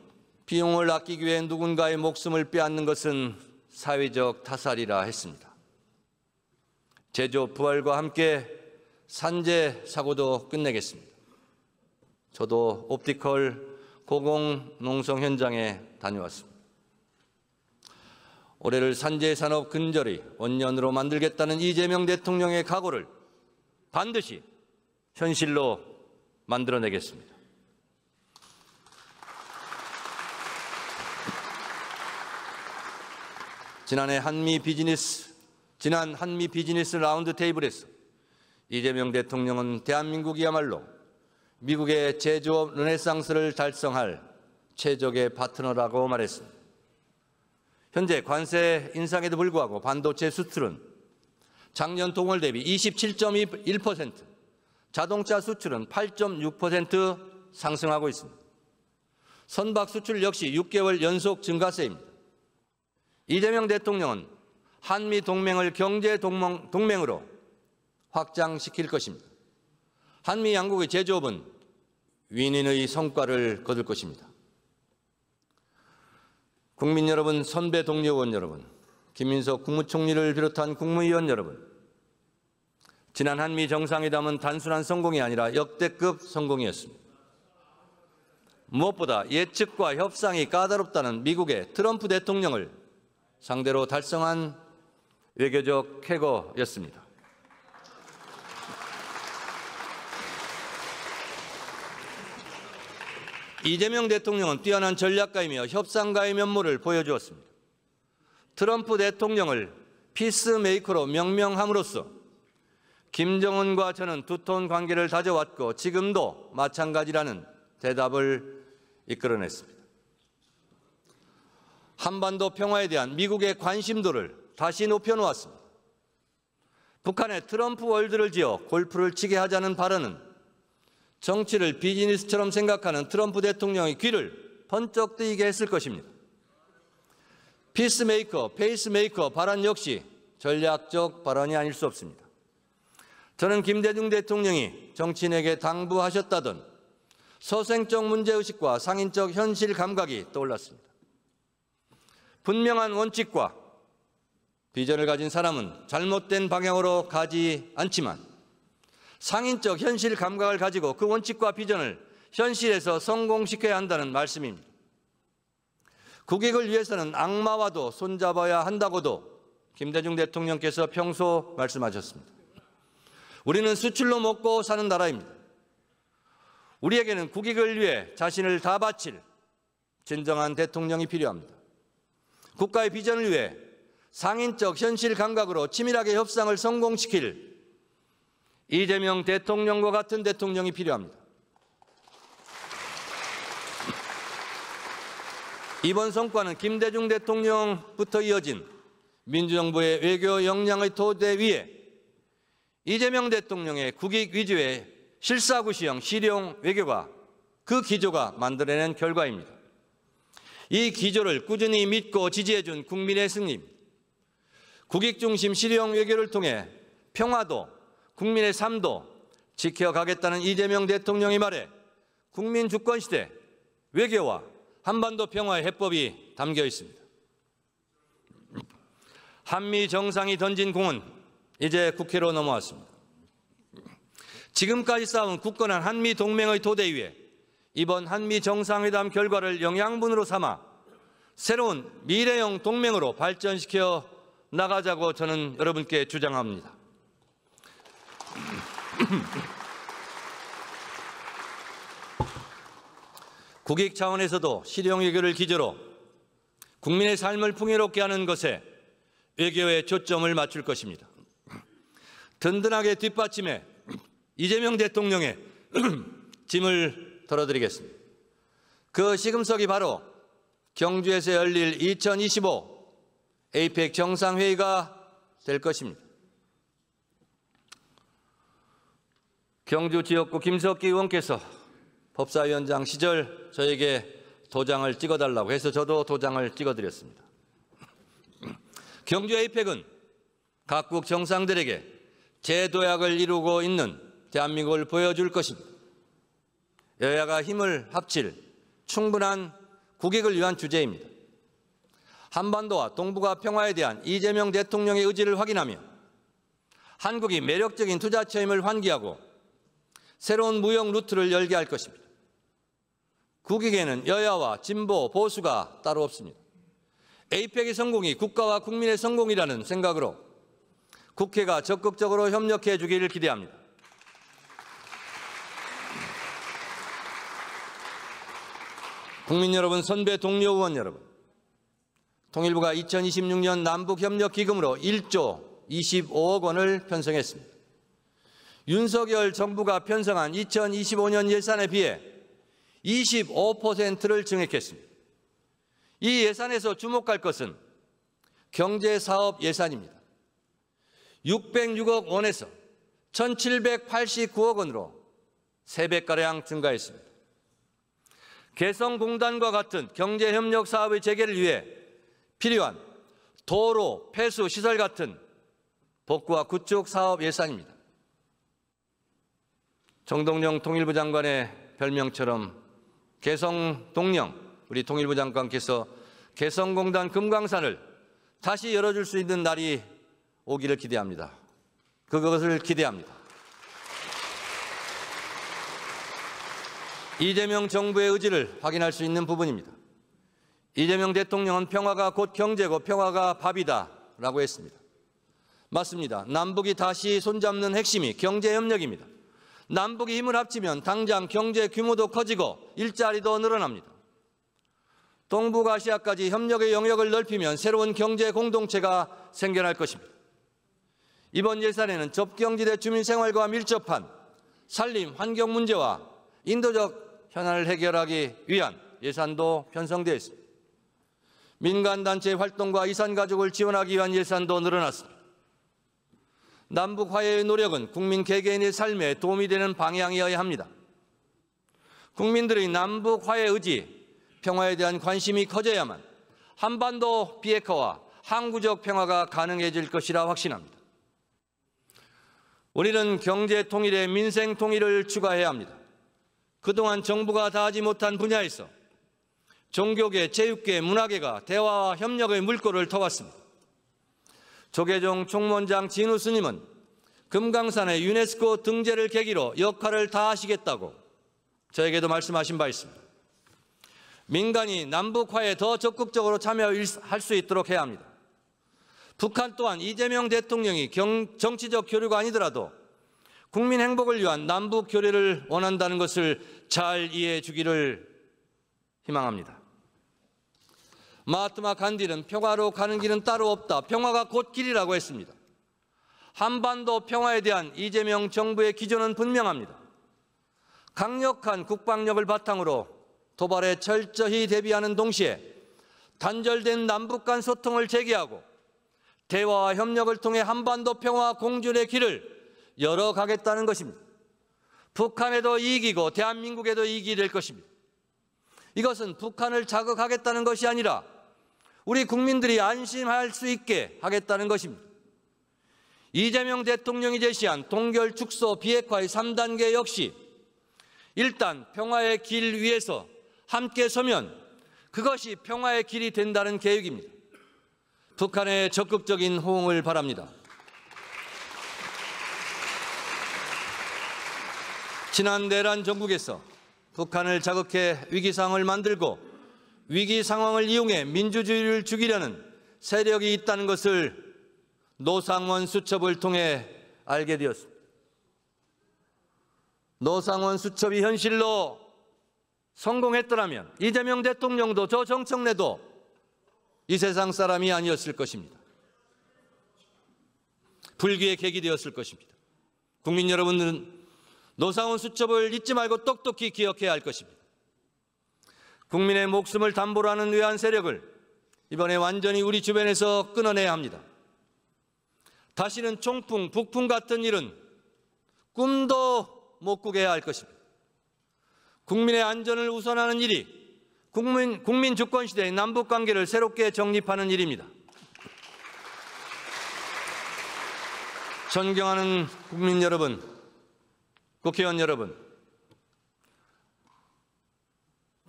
비용을 아끼기 위해 누군가의 목숨을 빼앗는 것은 사회적 타살이라 했습니다. 제조업 부활과 함께 산재 사고도 끝내겠습니다. 저도 옵티컬 고공농성 현장에 다녀왔습니다. 올해를 산재 산업 근절의 원년으로 만들겠다는 이재명 대통령의 각오를 반드시 현실로 만들어내겠습니다. 지난 한미 비즈니스 라운드 테이블에서 이재명 대통령은 대한민국이야말로 미국의 제조업 르네상스를 달성할 최적의 파트너라고 말했습니다. 현재 관세 인상에도 불구하고 반도체 수출은 작년 동월 대비 27.1%, 자동차 수출은 8.6% 상승하고 있습니다. 선박 수출 역시 6개월 연속 증가세입니다. 이재명 대통령은 한미 동맹을 경제 동맹으로 확장시킬 것입니다. 한미 양국의 제조업은 윈윈의 성과를 거둘 것입니다. 국민 여러분, 선배 동료 의원 여러분, 김민석 국무총리를 비롯한 국무위원 여러분, 지난 한미 정상회담은 단순한 성공이 아니라 역대급 성공이었습니다. 무엇보다 예측과 협상이 까다롭다는 미국의 트럼프 대통령을 상대로 달성한 외교적 쾌거였습니다. 이재명 대통령은 뛰어난 전략가이며 협상가의 면모를 보여주었습니다. 트럼프 대통령을 피스메이커로 명명함으로써 김정은과 저는 두터운 관계를 다져왔고 지금도 마찬가지라는 대답을 이끌어냈습니다. 한반도 평화에 대한 미국의 관심도를 다시 높여놓았습니다. 북한의 트럼프 월드를 지어 골프를 치게 하자는 발언은 정치를 비즈니스처럼 생각하는 트럼프 대통령의 귀를 번쩍 뜨이게 했을 것입니다. 피스메이커, 페이스메이커 발언 역시 전략적 발언이 아닐 수 없습니다. 저는 김대중 대통령이 정치인에게 당부하셨다던 서생적 문제의식과 상인적 현실 감각이 떠올랐습니다. 분명한 원칙과 비전을 가진 사람은 잘못된 방향으로 가지 않지만 상인적 현실 감각을 가지고 그 원칙과 비전을 현실에서 성공시켜야 한다는 말씀입니다. 국익을 위해서는 악마와도 손잡아야 한다고도 김대중 대통령께서 평소 말씀하셨습니다. 우리는 수출로 먹고 사는 나라입니다. 우리에게는 국익을 위해 자신을 다 바칠 진정한 대통령이 필요합니다. 국가의 비전을 위해 상인적 현실 감각으로 치밀하게 협상을 성공시킬 이재명 대통령과 같은 대통령이 필요합니다. 이번 성과는 김대중 대통령부터 이어진 민주정부의 외교 역량의 토대 위에 이재명 대통령의 국익 위주의 실사구시형 실용 외교가 그 기조가 만들어낸 결과입니다. 이 기조를 꾸준히 믿고 지지해준 국민의 승리, 국익 중심 실용 외교를 통해 평화도 국민의 삶도 지켜가겠다는 이재명 대통령의 말에 국민 주권 시대 외교와 한반도 평화의 해법이 담겨 있습니다. 한미 정상이 던진 공은 이제 국회로 넘어왔습니다. 지금까지 쌓은 굳건한 한미 동맹의 토대 위에 이번 한미 정상회담 결과를 영양분으로 삼아 새로운 미래형 동맹으로 발전시켜 나가자고 저는 여러분께 주장합니다. 국익 차원에서도 실용 외교를 기조로 국민의 삶을 풍요롭게 하는 것에 외교에 초점을 맞출 것입니다. 든든하게 뒷받침해 이재명 대통령의 짐을 덜어드리겠습니다. 그 시금석이 바로 경주에서 열릴 2025 APEC 정상회의가 될 것입니다. 경주 지역구 김석기 의원께서 법사위원장 시절 저에게 도장을 찍어달라고 해서 저도 도장을 찍어드렸습니다. 경주 APEC은 각국 정상들에게 재도약을 이루고 있는 대한민국을 보여줄 것입니다. 여야가 힘을 합칠 충분한 국익을 위한 주제입니다. 한반도와 동북아 평화에 대한 이재명 대통령의 의지를 확인하며 한국이 매력적인 투자 체험을 환기하고 새로운 무역 루트를 열게 할 것입니다. 국익에는 여야와 진보, 보수가 따로 없습니다. APEC의 성공이 국가와 국민의 성공이라는 생각으로 국회가 적극적으로 협력해 주기를 기대합니다. 국민 여러분, 선배 동료 의원 여러분, 통일부가 2026년 남북협력기금으로 1조 25억 원을 편성했습니다. 윤석열 정부가 편성한 2025년 예산에 비해 25%를 증액했습니다. 이 예산에서 주목할 것은 경제사업 예산입니다. 606억 원에서 1,789억 원으로 3배가량 증가했습니다. 개성공단과 같은 경제협력 사업의 재개를 위해 필요한 도로, 폐수, 시설 같은 복구와 구축 사업 예산입니다. 정동영 통일부 장관의 별명처럼 개성동령, 우리 통일부 장관께서 개성공단 금강산을 다시 열어줄 수 있는 날이 오기를 기대합니다. 그것을 기대합니다. 이재명 정부의 의지를 확인할 수 있는 부분입니다. 이재명 대통령은 평화가 곧 경제고 평화가 밥이다라고 했습니다. 맞습니다. 남북이 다시 손잡는 핵심이 경제협력입니다. 남북이 힘을 합치면 당장 경제 규모도 커지고 일자리도 늘어납니다. 동북아시아까지 협력의 영역을 넓히면 새로운 경제 공동체가 생겨날 것입니다. 이번 예산에는 접경지대 주민 생활과 밀접한 산림, 환경 문제와 인도적 현안을 해결하기 위한 예산도 편성되어 있습니다. 민간단체 활동과 이산가족을 지원하기 위한 예산도 늘어났습니다. 남북 화해의 노력은 국민 개개인의 삶에 도움이 되는 방향이어야 합니다. 국민들의 남북 화해 의지, 평화에 대한 관심이 커져야만 한반도 비핵화와 항구적 평화가 가능해질 것이라 확신합니다. 우리는 경제 통일에 민생 통일을 추가해야 합니다. 그동안 정부가 다하지 못한 분야에서 종교계, 체육계, 문화계가 대화와 협력의 물꼬를 터왔습니다. 조계종 총무원장 진우 스님은 금강산의 유네스코 등재를 계기로 역할을 다하시겠다고 저에게도 말씀하신 바 있습니다. 민간이 남북화에 더 적극적으로 참여할 수 있도록 해야 합니다. 북한 또한 이재명 대통령이 정치적 교류가 아니더라도 국민 행복을 위한 남북 교류를 원한다는 것을 잘 이해해 주기를 희망합니다. 마하트마 간디는 평화로 가는 길은 따로 없다. 평화가 곧 길이라고 했습니다. 한반도 평화에 대한 이재명 정부의 기조는 분명합니다. 강력한 국방력을 바탕으로 도발에 철저히 대비하는 동시에 단절된 남북 간 소통을 재개하고 대화와 협력을 통해 한반도 평화 공존의 길을 열어가겠다는 것입니다. 북한에도 이익이고 대한민국에도 이익이 될 것입니다. 이것은 북한을 자극하겠다는 것이 아니라 우리 국민들이 안심할 수 있게 하겠다는 것입니다. 이재명 대통령이 제시한 동결, 축소, 비핵화의 3단계 역시 일단 평화의 길 위에서 함께 서면 그것이 평화의 길이 된다는 계획입니다. 북한의 적극적인 호응을 바랍니다. 지난 내란 정국에서 북한을 자극해 위기 상황을 만들고 위기 상황을 이용해 민주주의를 죽이려는 세력이 있다는 것을 노상원 수첩을 통해 알게 되었습니다. 노상원 수첩이 현실로 성공했더라면 이재명 대통령도 저 정청래도 이 세상 사람이 아니었을 것입니다. 불기의 계기 되었을 것입니다. 국민 여러분들은 노상원 수첩을 잊지 말고 똑똑히 기억해야 할 것입니다. 국민의 목숨을 담보로 하는 외환 세력을 이번에 완전히 우리 주변에서 끊어내야 합니다. 다시는 총풍, 북풍 같은 일은 꿈도 못 꾸게 해야 할 것입니다. 국민의 안전을 우선하는 일이 국민 주권 시대의 남북 관계를 새롭게 정립하는 일입니다. 존경하는 국민 여러분, 국회의원 여러분,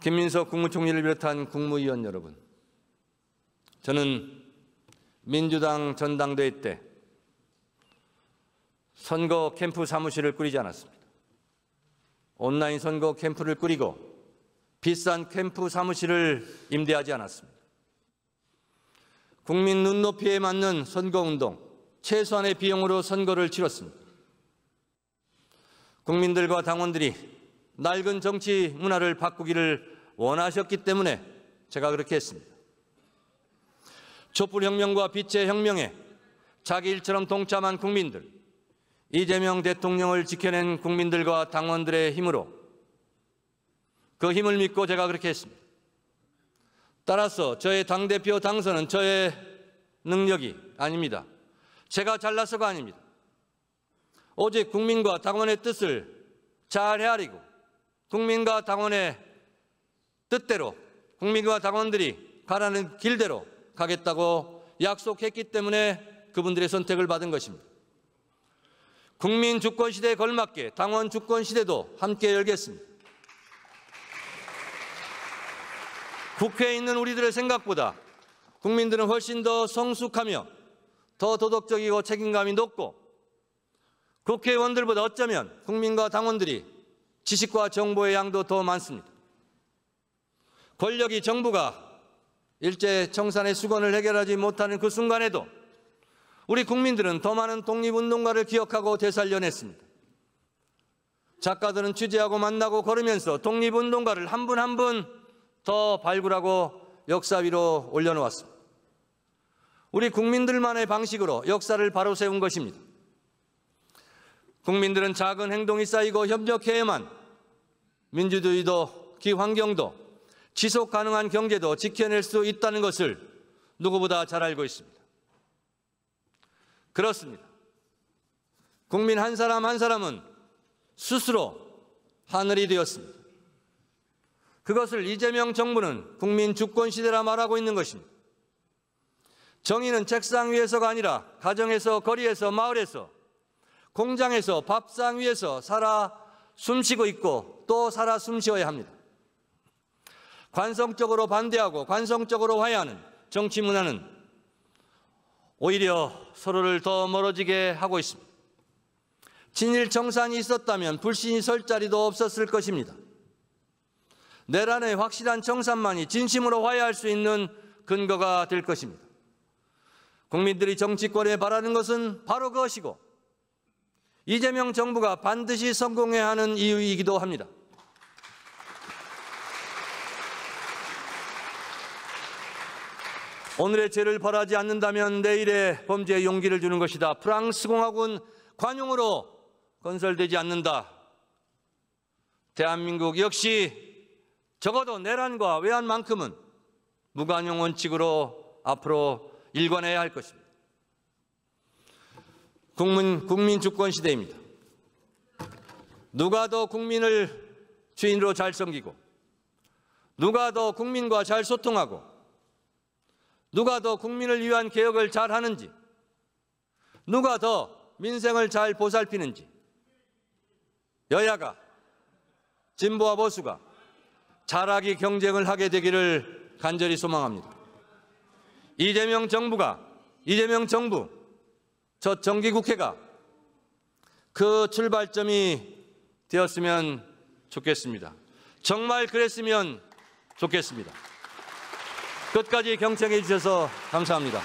김민석 국무총리를 비롯한 국무위원 여러분, 저는 민주당 전당대회 때 선거 캠프 사무실을 꾸리지 않았습니다. 온라인 선거 캠프를 꾸리고 비싼 캠프 사무실을 임대하지 않았습니다. 국민 눈높이에 맞는 선거운동, 최소한의 비용으로 선거를 치렀습니다. 국민들과 당원들이 낡은 정치 문화를 바꾸기를 원하셨기 때문에 제가 그렇게 했습니다. 촛불혁명과 빛의 혁명에 자기 일처럼 동참한 국민들, 이재명 대통령을 지켜낸 국민들과 당원들의 힘으로 그 힘을 믿고 제가 그렇게 했습니다. 따라서 저의 당대표 당선은 저의 능력이 아닙니다. 제가 잘나서가 아닙니다. 오직 국민과 당원의 뜻을 잘 헤아리고 국민과 당원의 뜻대로 국민과 당원들이 가라는 길대로 가겠다고 약속했기 때문에 그분들의 선택을 받은 것입니다. 국민 주권 시대에 걸맞게 당원 주권 시대도 함께 열겠습니다. 국회에 있는 우리들의 생각보다 국민들은 훨씬 더 성숙하며 더 도덕적이고 책임감이 높고 국회의원들보다 어쩌면 국민과 당원들이 지식과 정보의 양도 더 많습니다. 권력이 정부가 일제 청산의 수건을 해결하지 못하는 그 순간에도 우리 국민들은 더 많은 독립운동가를 기억하고 되살려냈습니다. 작가들은 취재하고 만나고 걸으면서 독립운동가를 한 분 한 분 더 발굴하고 역사 위로 올려놓았습니다. 우리 국민들만의 방식으로 역사를 바로 세운 것입니다. 국민들은 작은 행동이 쌓이고 협력해야만 민주주의도 기환경도 지속 가능한 경제도 지켜낼 수 있다는 것을 누구보다 잘 알고 있습니다. 그렇습니다. 국민 한 사람 한 사람은 스스로 하늘이 되었습니다. 그것을 이재명 정부는 국민 주권 시대라 말하고 있는 것입니다. 정의는 책상 위에서가 아니라 가정에서, 거리에서, 마을에서, 공장에서, 밥상 위에서 살아 숨쉬고 있고 또 살아 숨쉬어야 합니다. 관성적으로 반대하고 관성적으로 화해하는 정치 문화는 오히려 서로를 더 멀어지게 하고 있습니다. 친일 청산이 있었다면 불신이 설 자리도 없었을 것입니다. 내란의 확실한 청산만이 진심으로 화해할 수 있는 근거가 될 것입니다. 국민들이 정치권에 바라는 것은 바로 그것이고 이재명 정부가 반드시 성공해야 하는 이유이기도 합니다. 오늘의 죄를 벌하지 않는다면 내일의 범죄에 용기를 주는 것이다. 프랑스 공화군 관용으로 건설되지 않는다. 대한민국 역시 적어도 내란과 외환만큼은 무관용 원칙으로 앞으로 일관해야 할 것입니다. 국민 주권 시대입니다. 누가 더 국민을 주인으로 잘 섬기고 누가 더 국민과 잘 소통하고 누가 더 국민을 위한 개혁을 잘 하는지 누가 더 민생을 잘 보살피는지 여야가 진보와 보수가 잘하기 경쟁을 하게 되기를 간절히 소망합니다. 이재명 정부, 첫 정기국회가 그 출발점이 되었으면 좋겠습니다. 정말 그랬으면 좋겠습니다. 끝까지 경청해 주셔서 감사합니다.